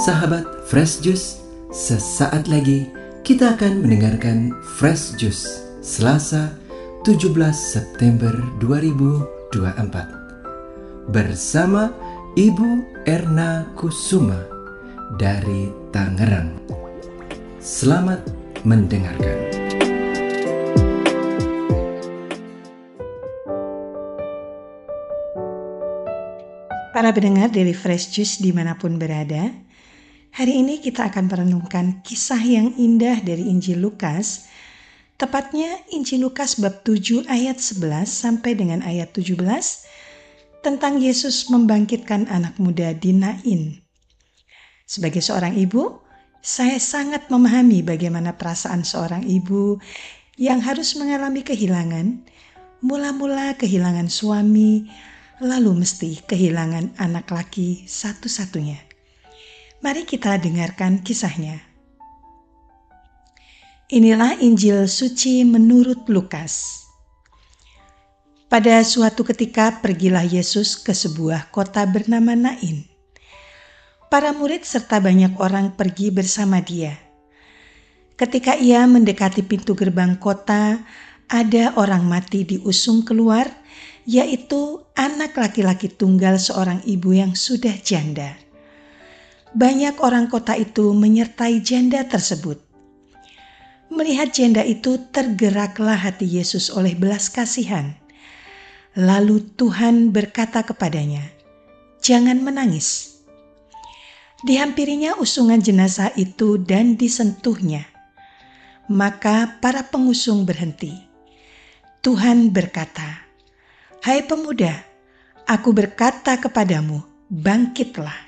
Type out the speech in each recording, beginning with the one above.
Sahabat Fresh Juice, sesaat lagi kita akan mendengarkan Fresh Juice Selasa 17 September 2024 bersama Ibu Erna Kusuma dari Tangerang. Selamat mendengarkan. Para pendengar dari Fresh Juice dimanapun berada, hari ini kita akan merenungkan kisah yang indah dari Injil Lukas, tepatnya Injil Lukas bab 7 ayat 11 sampai dengan ayat 17, tentang Yesus membangkitkan anak muda di Nain. Sebagai seorang ibu, saya sangat memahami bagaimana perasaan seorang ibu yang harus mengalami kehilangan, mula-mula kehilangan suami, lalu mesti kehilangan anak laki satu-satunya. Mari kita dengarkan kisahnya. Inilah Injil suci menurut Lukas. Pada suatu ketika pergilah Yesus ke sebuah kota bernama Nain. Para murid serta banyak orang pergi bersama dia. Ketika ia mendekati pintu gerbang kota, ada orang mati diusung keluar, yaitu anak laki-laki tunggal seorang ibu yang sudah janda. Banyak orang kota itu menyertai janda tersebut. Melihat janda itu, tergeraklah hati Yesus oleh belas kasihan. Lalu Tuhan berkata kepadanya, "Jangan menangis." Dihampirinya usungan jenazah itu dan disentuhnya. Maka para pengusung berhenti. Tuhan berkata, "Hai pemuda, aku berkata kepadamu, bangkitlah."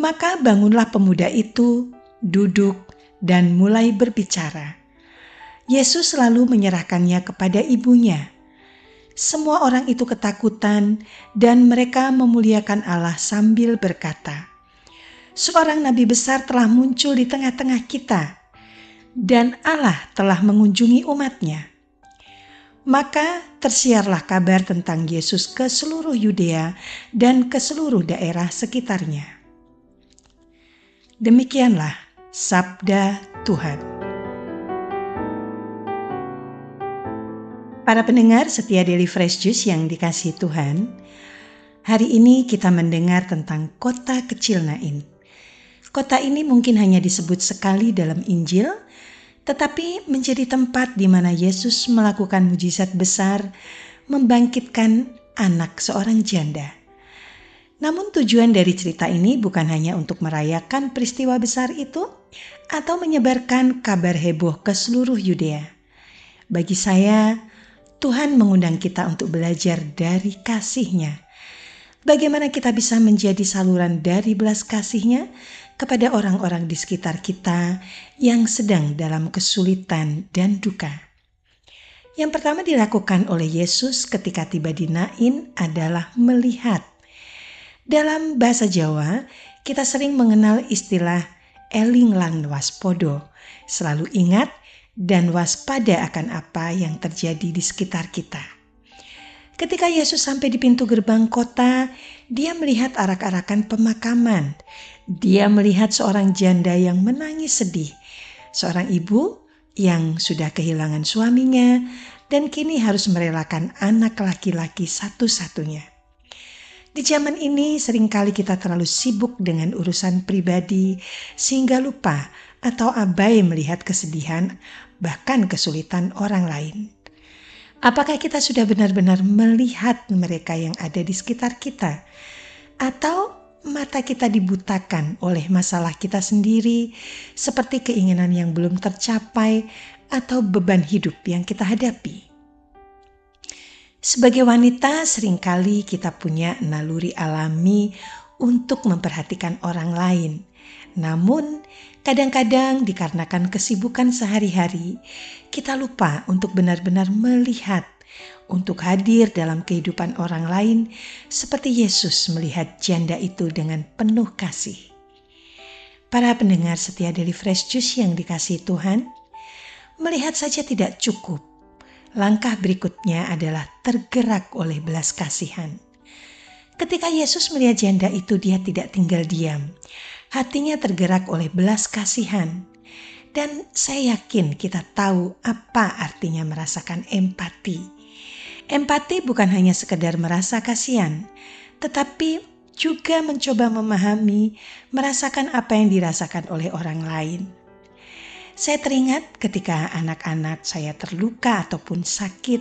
Maka bangunlah pemuda itu, duduk, dan mulai berbicara. Yesus lalu menyerahkannya kepada ibunya. Semua orang itu ketakutan, dan mereka memuliakan Allah sambil berkata, "Seorang nabi besar telah muncul di tengah-tengah kita, dan Allah telah mengunjungi umat-Nya." Maka tersiarlah kabar tentang Yesus ke seluruh Yudea dan ke seluruh daerah sekitarnya. Demikianlah sabda Tuhan. Para pendengar setia Daily Fresh Juice yang dikasihi Tuhan, hari ini kita mendengar tentang kota kecil Nain. Kota ini mungkin hanya disebut sekali dalam Injil, tetapi menjadi tempat di mana Yesus melakukan mujizat besar, membangkitkan anak seorang janda. Namun tujuan dari cerita ini bukan hanya untuk merayakan peristiwa besar itu atau menyebarkan kabar heboh ke seluruh Yudea. Bagi saya, Tuhan mengundang kita untuk belajar dari kasih-Nya. Bagaimana kita bisa menjadi saluran dari belas kasih-Nya kepada orang-orang di sekitar kita yang sedang dalam kesulitan dan duka. Yang pertama dilakukan oleh Yesus ketika tiba di Nain adalah melihat. Dalam bahasa Jawa, kita sering mengenal istilah eling lan waspodo, selalu ingat dan waspada akan apa yang terjadi di sekitar kita. Ketika Yesus sampai di pintu gerbang kota, dia melihat arak-arakan pemakaman. Dia melihat seorang janda yang menangis sedih, seorang ibu yang sudah kehilangan suaminya dan kini harus merelakan anak laki-laki satu-satunya. Di zaman ini seringkali kita terlalu sibuk dengan urusan pribadi sehingga lupa atau abai melihat kesedihan bahkan kesulitan orang lain. Apakah kita sudah benar-benar melihat mereka yang ada di sekitar kita? Atau mata kita dibutakan oleh masalah kita sendiri seperti keinginan yang belum tercapai atau beban hidup yang kita hadapi? Sebagai wanita, seringkali kita punya naluri alami untuk memperhatikan orang lain. Namun, kadang-kadang dikarenakan kesibukan sehari-hari, kita lupa untuk benar-benar melihat, untuk hadir dalam kehidupan orang lain, seperti Yesus melihat janda itu dengan penuh kasih. Para pendengar setia Daily Fresh Juice yang dikasihi Tuhan, melihat saja tidak cukup. Langkah berikutnya adalah tergerak oleh belas kasihan. Ketika Yesus melihat janda itu, dia tidak tinggal diam. Hatinya tergerak oleh belas kasihan. Dan saya yakin kita tahu apa artinya merasakan empati. Empati bukan hanya sekedar merasa kasihan, tetapi juga mencoba memahami, merasakan apa yang dirasakan oleh orang lain. Saya teringat ketika anak-anak saya terluka ataupun sakit,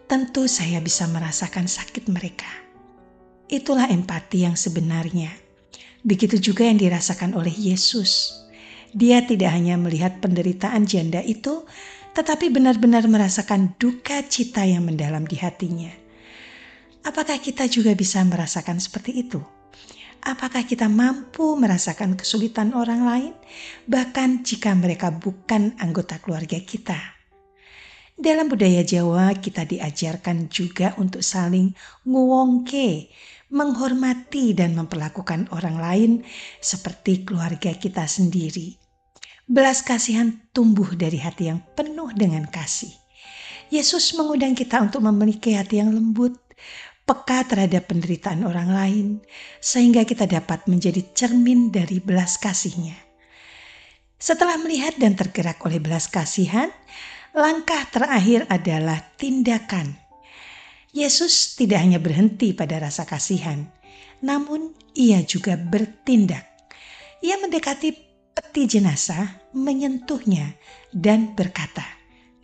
tentu saya bisa merasakan sakit mereka. Itulah empati yang sebenarnya. Begitu juga yang dirasakan oleh Yesus. Dia tidak hanya melihat penderitaan janda itu, tetapi benar-benar merasakan duka cita yang mendalam di hatinya. Apakah kita juga bisa merasakan seperti itu? Apakah kita mampu merasakan kesulitan orang lain, bahkan jika mereka bukan anggota keluarga kita? Dalam budaya Jawa, kita diajarkan juga untuk saling nguwongke, menghormati dan memperlakukan orang lain seperti keluarga kita sendiri. Belas kasihan tumbuh dari hati yang penuh dengan kasih. Yesus mengundang kita untuk memiliki hati yang lembut, peka terhadap penderitaan orang lain, sehingga kita dapat menjadi cermin dari belas kasih-Nya. Setelah melihat dan tergerak oleh belas kasihan, langkah terakhir adalah tindakan. Yesus tidak hanya berhenti pada rasa kasihan, namun Ia juga bertindak. Ia mendekati peti jenazah, menyentuhnya, dan berkata,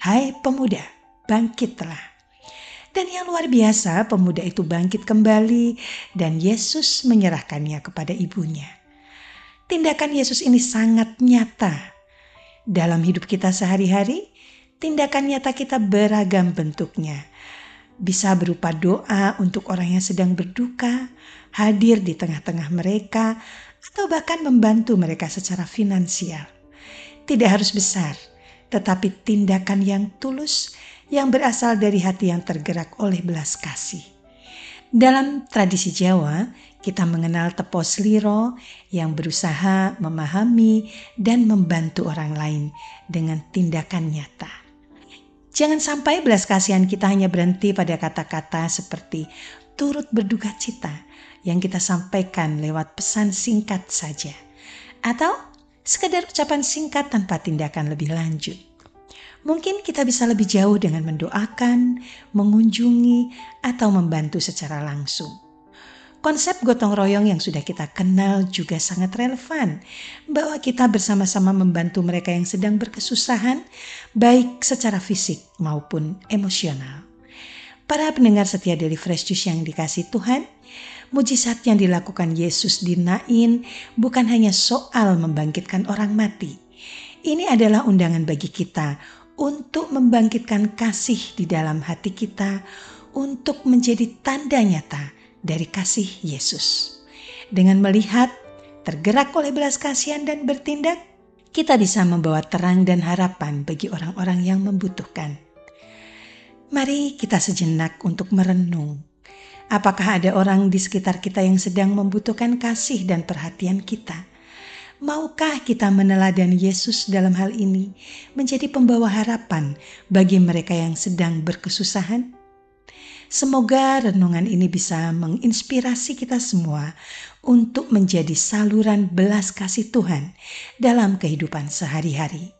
"Hai pemuda, bangkitlah." Dan yang luar biasa, pemuda itu bangkit kembali dan Yesus menyerahkannya kepada ibunya. Tindakan Yesus ini sangat nyata. Dalam hidup kita sehari-hari, tindakan nyata kita beragam bentuknya. Bisa berupa doa untuk orang yang sedang berduka, hadir di tengah-tengah mereka, atau bahkan membantu mereka secara finansial. Tidak harus besar, tetapi tindakan yang tulus yang berasal dari hati yang tergerak oleh belas kasih. Dalam tradisi Jawa, kita mengenal tepos liro yang berusaha memahami dan membantu orang lain dengan tindakan nyata. Jangan sampai belas kasihan kita hanya berhenti pada kata-kata seperti turut berduka cita yang kita sampaikan lewat pesan singkat saja, atau sekedar ucapan singkat tanpa tindakan lebih lanjut. Mungkin kita bisa lebih jauh dengan mendoakan, mengunjungi, atau membantu secara langsung. Konsep gotong royong yang sudah kita kenal juga sangat relevan, bahwa kita bersama-sama membantu mereka yang sedang berkesusahan, baik secara fisik maupun emosional. Para pendengar setia dari Fresh Juice yang dikasih Tuhan, mujizat yang dilakukan Yesus di Nain bukan hanya soal membangkitkan orang mati. Ini adalah undangan bagi kita untuk membangkitkan kasih di dalam hati kita, untuk menjadi tanda nyata dari kasih Yesus. Dengan melihat, tergerak oleh belas kasihan dan bertindak, kita bisa membawa terang dan harapan bagi orang-orang yang membutuhkan. Mari kita sejenak untuk merenung. Apakah ada orang di sekitar kita yang sedang membutuhkan kasih dan perhatian kita? Maukah kita meneladani Yesus dalam hal ini, menjadi pembawa harapan bagi mereka yang sedang berkesusahan? Semoga renungan ini bisa menginspirasi kita semua untuk menjadi saluran belas kasih Tuhan dalam kehidupan sehari-hari.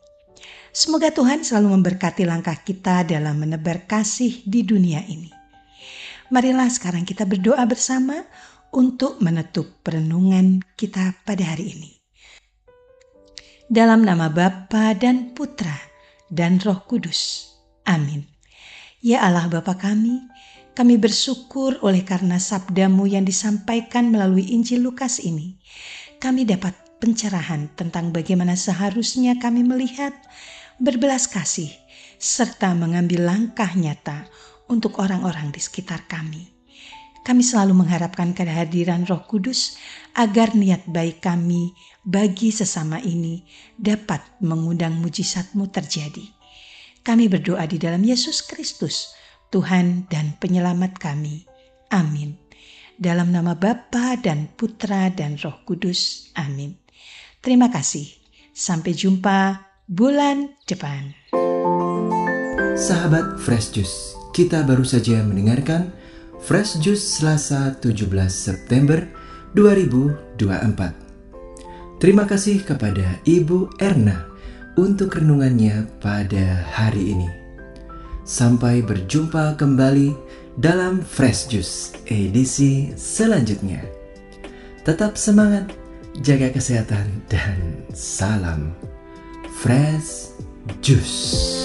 Semoga Tuhan selalu memberkati langkah kita dalam menebar kasih di dunia ini. Marilah sekarang kita berdoa bersama untuk menutup perenungan kita pada hari ini. Dalam nama Bapa dan Putra dan Roh Kudus. Amin. Ya Allah Bapa kami bersyukur oleh karena sabda-Mu yang disampaikan melalui Injil Lukas ini. Kami dapat pencerahan tentang bagaimana seharusnya kami melihat, berbelas kasih, serta mengambil langkah nyata untuk orang-orang di sekitar kami. Kami selalu mengharapkan kehadiran Roh Kudus agar niat baik kami bagi sesama ini dapat mengundang mujizat-Mu terjadi. Kami berdoa di dalam Yesus Kristus, Tuhan dan Penyelamat kami. Amin. Dalam nama Bapa dan Putra dan Roh Kudus. Amin. Terima kasih. Sampai jumpa bulan depan. Sahabat Fresh Juice, kita baru saja mendengarkan Fresh Juice Selasa 17 September 2024. Terima kasih kepada Ibu Erna untuk renungannya pada hari ini. Sampai berjumpa kembali dalam Fresh Juice edisi selanjutnya. Tetap semangat, jaga kesehatan, dan salam Fresh Juice.